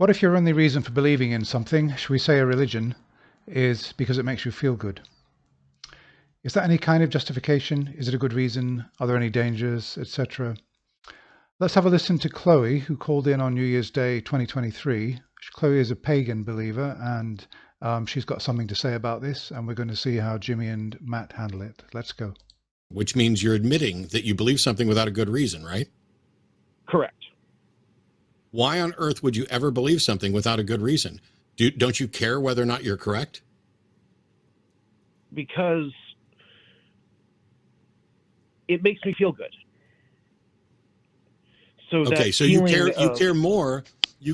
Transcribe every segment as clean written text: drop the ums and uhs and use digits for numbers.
What if your only reason for believing in something, should we say a religion, is because it makes you feel good? Is that any kind of justification? Is it a good reason? Are there any dangers, etc.? Let's have a listen to Chloe, who called in on New Year's Day 2023. Chloe is a pagan believer, and she's got something to say about this, and we're going to see how Jimmy and Matt handle it. Let's go. Which means you're admitting that you believe something without a good reason, right? Correct. Why on earth would you ever believe something without a good reason? Don't you care whether or not you're correct? Because it makes me feel good. So okay, so you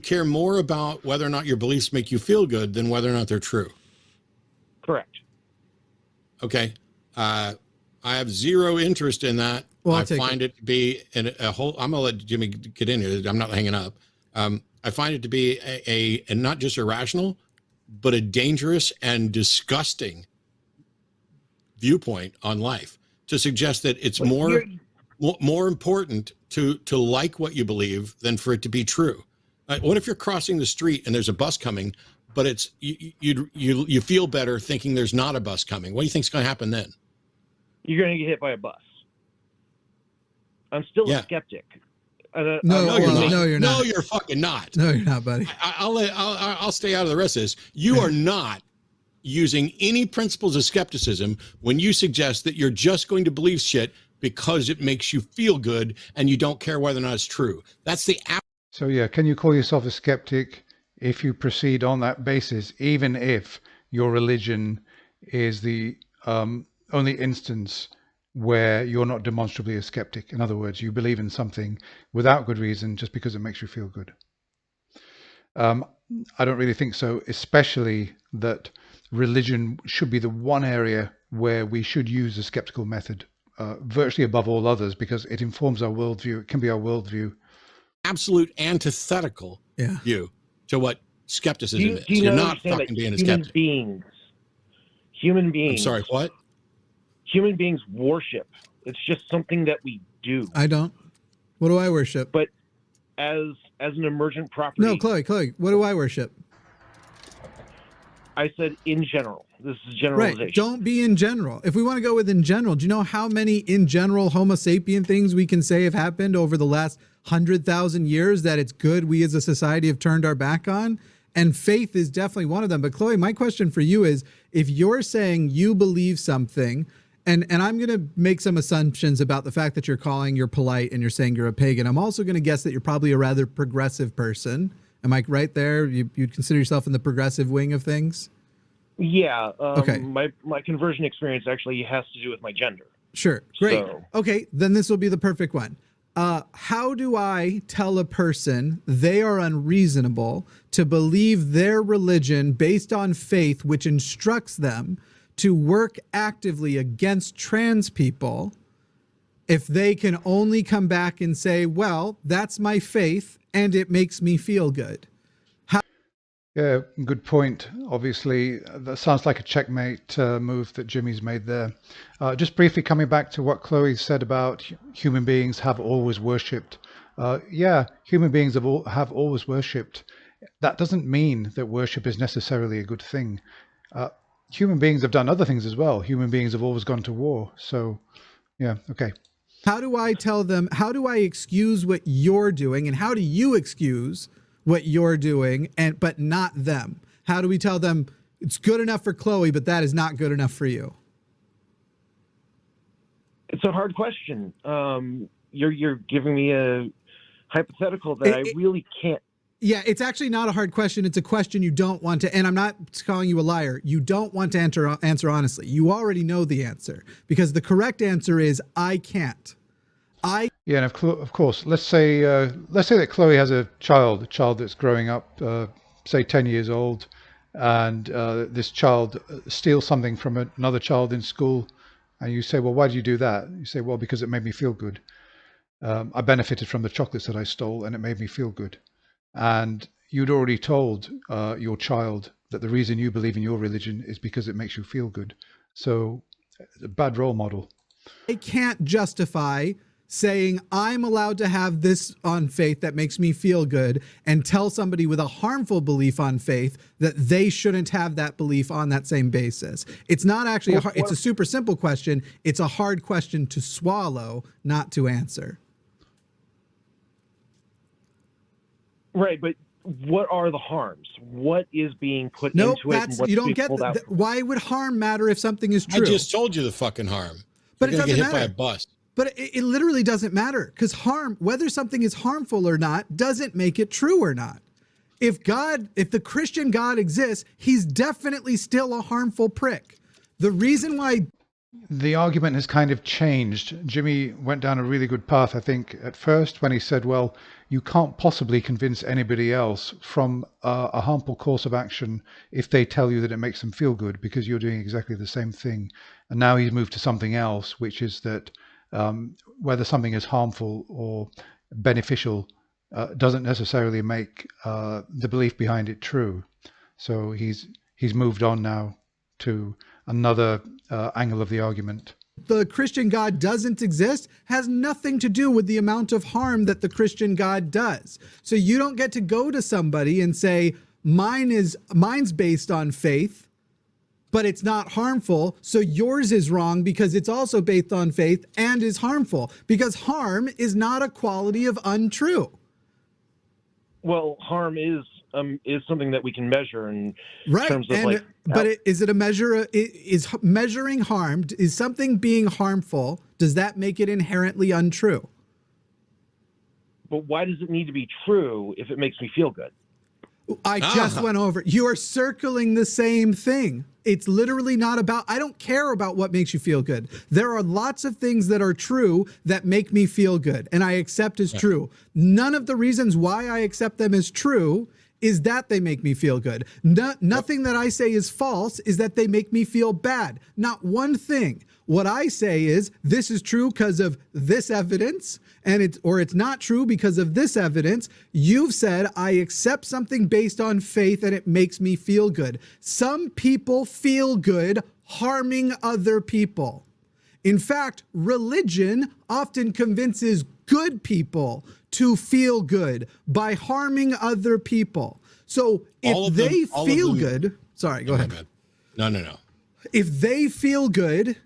care more about whether or not your beliefs make you feel good than whether or not they're true. Correct. Okay. I have zero interest in that. Well, I find it to be a whole, I'm going to let Jimmy get in here. I'm not hanging up. I find it to be a not just irrational, but a dangerous and disgusting viewpoint on life to suggest that it's more important to like what you believe than for it to be true. What if you're crossing the street and there's a bus coming, but it's you feel better thinking there's not a bus coming? What do you think's going to happen then? You're going to get hit by a bus. I'm still a skeptic. No, you're not. No, you're fucking not. No, you're not, buddy. I'll stay out of the rest of this. You are not using any principles of skepticism when you suggest that you're just going to believe shit because it makes you feel good and you don't care whether or not it's true. That's the So yeah, can you call yourself a skeptic if you proceed on that basis, even if your religion is the only instance where you're not demonstrably a skeptic? In other words, you believe in something without good reason just because it makes you feel good. I don't really think so, especially that religion should be the one area where we should use the skeptical method virtually above all others, because it informs our worldview. It can be our worldview. Absolute antithetical view to what skepticism is. You're not fucking being a skeptic. Human beings. I'm sorry, what? Human beings worship. It's just something that we do. I don't. What do I worship? But as an emergent property. No, Chloe, what do I worship? I said in general. This is generalization. Right. Don't be in general. If we want to go with in general, do you know how many in general Homo sapien things we can say have happened over the last 100,000 years that it's good we as a society have turned our back on? And faith is definitely one of them. But Chloe, my question for you is, if you're saying you believe something, and I'm going to make some assumptions about the fact that you're polite and you're saying you're a pagan. I'm also going to guess that you're probably a rather progressive person. Am I right there? You'd consider yourself in the progressive wing of things? Yeah. Okay. My conversion experience actually has to do with my gender. Sure. Great. So. Okay. Then this will be the perfect one. How do I tell a person they are unreasonable to believe their religion based on faith, which instructs them to work actively against trans people, if they can only come back and say, well, that's my faith and it makes me feel good? Yeah, good point. Obviously, that sounds like a checkmate move that Jimmy's made there. Just briefly coming back to what Chloe said about human beings have always worshipped. Yeah, human beings have always worshipped. That doesn't mean that worship is necessarily a good thing. Human beings have done other things as well. Human beings have always gone to war. So, yeah, okay. How do I tell them, how do I excuse what you're doing, and how do you excuse what you're doing, but not them? How do we tell them it's good enough for Chloe, but that is not good enough for you? It's a hard question. You're giving me a hypothetical that I really can't. Yeah, it's actually not a hard question. It's a question you don't want to, and I'm not calling you a liar. You don't want to answer honestly. You already know the answer, because the correct answer is I can't. Yeah, and of course, let's say that Chloe has a child that's growing up, say 10 years old, and this child steals something from another child in school, and you say, well, why did you do that? You say, well, because it made me feel good. I benefited from the chocolates that I stole, and it made me feel good. And you'd already told your child that the reason you believe in your religion is because it makes you feel good. So, it's a bad role model. I can't justify saying I'm allowed to have this on faith that makes me feel good, and tell somebody with a harmful belief on faith that they shouldn't have that belief on that same basis? It's not actually it's a super simple question. It's a hard question to swallow, not to answer. Right, but what are the harms? What is being put into it? That's, you don't get why would harm matter if something is true? I just told you the fucking harm. But You're it gonna doesn't get hit matter. by a bus. But it literally doesn't matter, because whether something is harmful or not doesn't make it true or not. If the Christian God exists, he's definitely still a harmful prick. The reason why The argument has kind of changed. Jimmy went down a really good path, I think, at first when he said, well, you can't possibly convince anybody else from a harmful course of action if they tell you that it makes them feel good, because you're doing exactly the same thing. And now he's moved to something else, which is that whether something is harmful or beneficial doesn't necessarily make the belief behind it true. So he's moved on now to another angle of the argument. the Christian God doesn't exist has nothing to do with the amount of harm that the Christian God does. So you don't get to go to somebody and say, mine's based on faith, but it's not harmful, so yours is wrong because it's also based on faith and is harmful, because harm is not a quality of untrue. Well, harm is something that we can measure in Right. terms of And, but is it a measure? Is measuring harm? Is something being harmful? Does that make it inherently untrue? But why does it need to be true if it makes me feel good? I just went over. You are circling the same thing. It's literally not about, I don't care about what makes you feel good. There are lots of things that are true that make me feel good and I accept as true. None of the reasons why I accept them as true is that they make me feel good. Nothing that I say is false is that they make me feel bad. Not one thing. What I say is this is true because of this evidence, and it's not true because of this evidence. You've said I accept something based on faith and it makes me feel good. Some people feel good harming other people. In fact, religion often convinces good people to feel good by harming other people. So if they feel good, sorry, go ahead. No. If they feel good,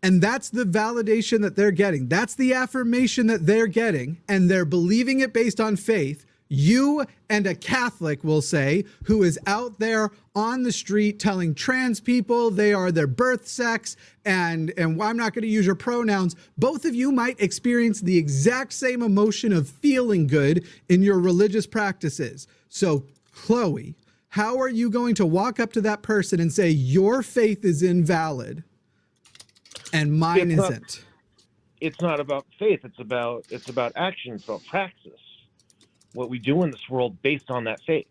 and that's the validation that they're getting, that's the affirmation that they're getting, and they're believing it based on faith, you and a Catholic, will say, who is out there on the street telling trans people they are their birth sex, and I'm not going to use your pronouns, both of you might experience the exact same emotion of feeling good in your religious practices. So, Chloe, how are you going to walk up to that person and say, your faith is invalid and mine isn't? It's not about faith. It's about action. It's about praxis. What we do in this world based on that faith.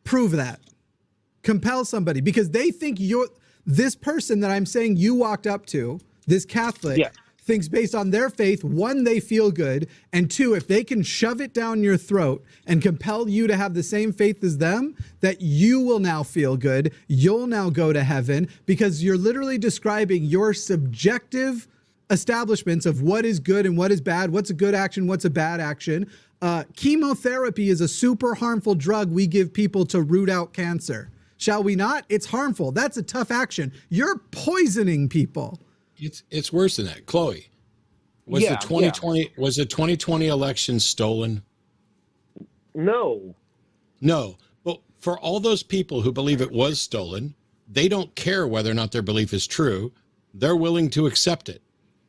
Prove that. Compel somebody, because they think this person that I'm saying you walked up to, this Catholic, thinks based on their faith, one, they feel good, and two, if they can shove it down your throat and compel you to have the same faith as them, that you will now feel good, you'll now go to heaven, because you're literally describing your subjective establishments of what is good and what is bad, what's a good action, what's a bad action. Chemotherapy is a super harmful drug we give people to root out cancer. Shall we not? It's harmful. That's a tough action. You're poisoning people. It's worse than that. Chloe, was the 2020 election stolen? No. But for all those people who believe it was stolen, they don't care whether or not their belief is true. They're willing to accept it.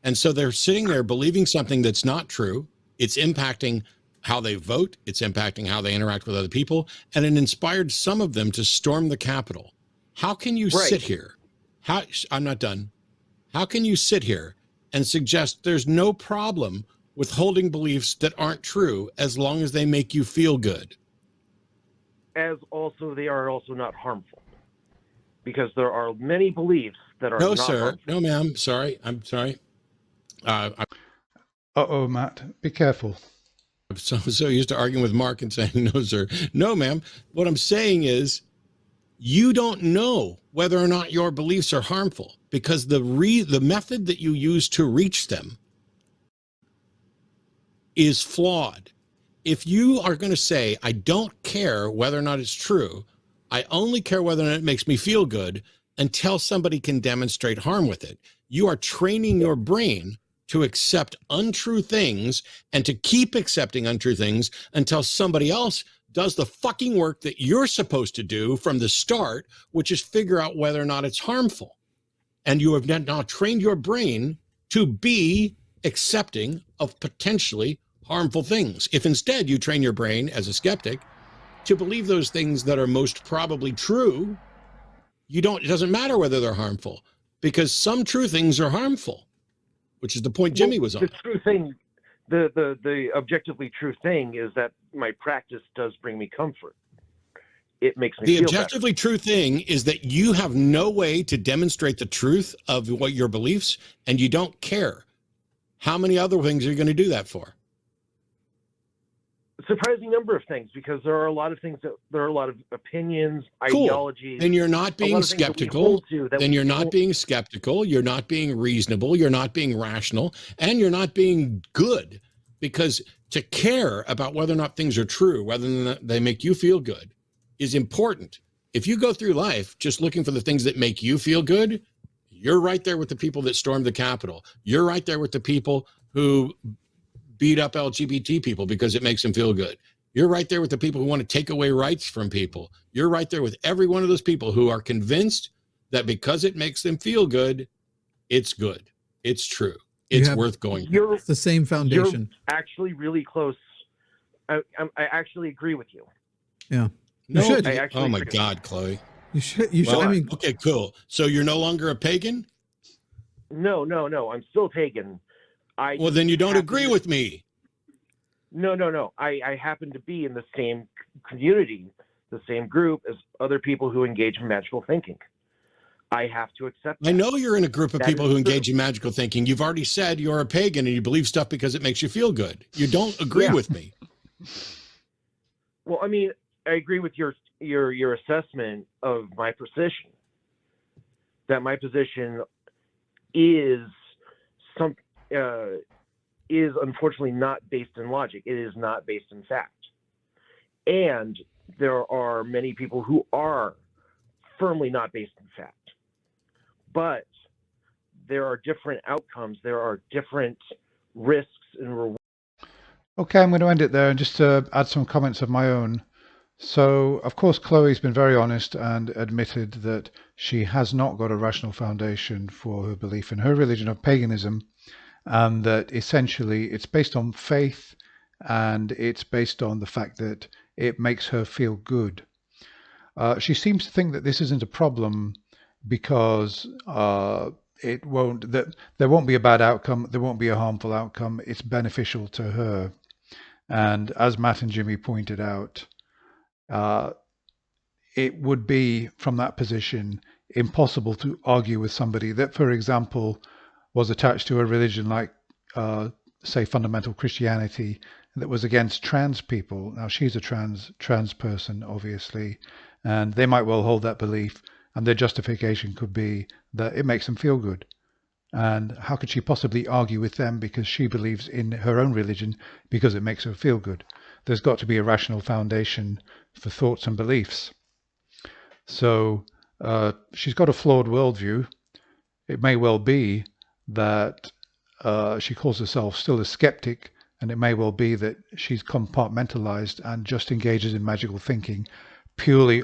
And so they're sitting there believing something that's not true. It's impacting how they vote. It's impacting how they interact with other people. And it inspired some of them to storm the Capitol. How can you sit here? I'm not done. How can you sit here and suggest there's no problem with holding beliefs that aren't true as long as they make you feel good? As also, they are also not harmful. Because there are many beliefs that are not harmful. No, ma'am. Sorry. I'm sorry. Uh-oh, Matt. Be careful. I'm so used to arguing with Mark and saying, no, sir. No, ma'am. What I'm saying is you don't know whether or not your beliefs are harmful because the method that you use to reach them is flawed. If you are going to say, I don't care whether or not it's true, I only care whether or not it makes me feel good until somebody can demonstrate harm with it, you are training your brain to accept untrue things and to keep accepting untrue things until somebody else does the fucking work that you're supposed to do from the start, which is figure out whether or not it's harmful. And you have now trained your brain to be accepting of potentially harmful things. If instead you train your brain as a skeptic to believe those things that are most probably true, it doesn't matter whether they're harmful, because some true things are harmful, which is the point Jimmy was on. The true thing, the objectively true thing is that my practice does bring me comfort. It makes me feel better. The objectively true thing is that you have no way to demonstrate the truth of what your beliefs, and you don't care. How many other things are you going to do that for? A surprising number of things, because there are a lot of things there are a lot of opinions, cool. Ideologies. Then you're not being skeptical. Then you're not being skeptical. You're not being reasonable. You're not being rational, and you're not being good, because to care about whether or not things are true, whether or not they make you feel good, is important. If you go through life just looking for the things that make you feel good, you're right there with the people that stormed the Capitol. You're right there with the people who beat up LGBT people because it makes them feel good. You're right there with the people who want to take away rights from people. You're right there with every one of those people who are convinced that because it makes them feel good, it's good. It's true. It's worth going. It's the same foundation. You're actually really close. I actually agree with you. Yeah. You should. Oh my God, Chloe. You should. You should. I mean, okay, cool. So you're no longer a pagan? No. I'm still pagan. Well, then you don't agree with me. No. I happen to be in the same community, the same group as other people who engage in magical thinking. I have to accept that. I know you're in a group of people who engage in magical thinking. You've already said you're a pagan and you believe stuff because it makes you feel good. You don't agree with me. Well, I mean, I agree with your assessment of my position. That my position is unfortunately not based in logic. It is not based in fact. And there are many people who are firmly not based in fact. But there are different outcomes. There are different risks and rewards. Okay, I'm going to end it there and just add some comments of my own. So, of course, Chloe's been very honest and admitted that she has not got a rational foundation for her belief in her religion of paganism, and that essentially it's based on faith and it's based on the fact that it makes her feel good. She seems to think that this isn't a problem because there won't be a bad outcome, there won't be a harmful outcome, it's beneficial to her. And as Matt and Jimmy pointed out, it would be, from that position, impossible to argue with somebody that, for example, was attached to a religion like, say, fundamental Christianity, that was against trans people. Now, she's a trans person, obviously, and they might well hold that belief, and their justification could be that it makes them feel good. And how could she possibly argue with them because she believes in her own religion because it makes her feel good? There's got to be a rational foundation for thoughts and beliefs. So she's got a flawed worldview. It may well be that she calls herself still a skeptic, and it may well be that she's compartmentalized and just engages in magical thinking purely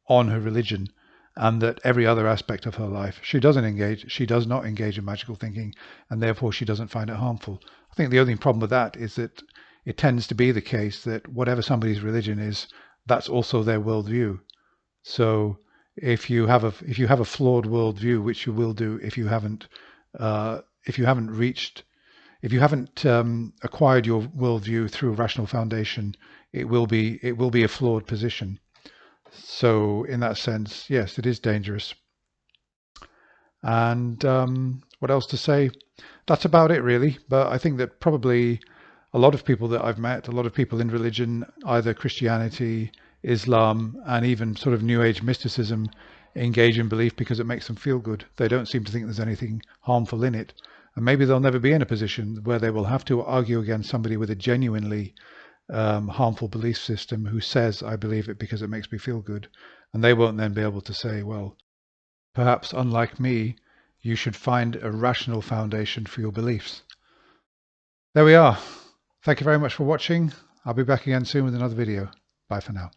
on her religion, and that every other aspect of her life she does not engage in magical thinking, and therefore she doesn't find it harmful. I think the only problem with that is that it tends to be the case that whatever somebody's religion is, that's also their worldview. So if you have a flawed worldview, which you will do if you haven't acquired your worldview through a rational foundation, it will be a flawed position. So in that sense, yes, it is dangerous. And what else to say? That's about it, really. But I think that probably a lot of people that I've met, a lot of people in religion, either Christianity, Islam, and even sort of New Age mysticism, engage in belief because it makes them feel good. They don't seem to think there's anything harmful in it. And maybe they'll never be in a position where they will have to argue against somebody with a genuinely harmful belief system who says, I believe it because it makes me feel good. And they won't then be able to say, well, perhaps unlike me, you should find a rational foundation for your beliefs. There we are. Thank you very much for watching. I'll be back again soon with another video. Bye for now.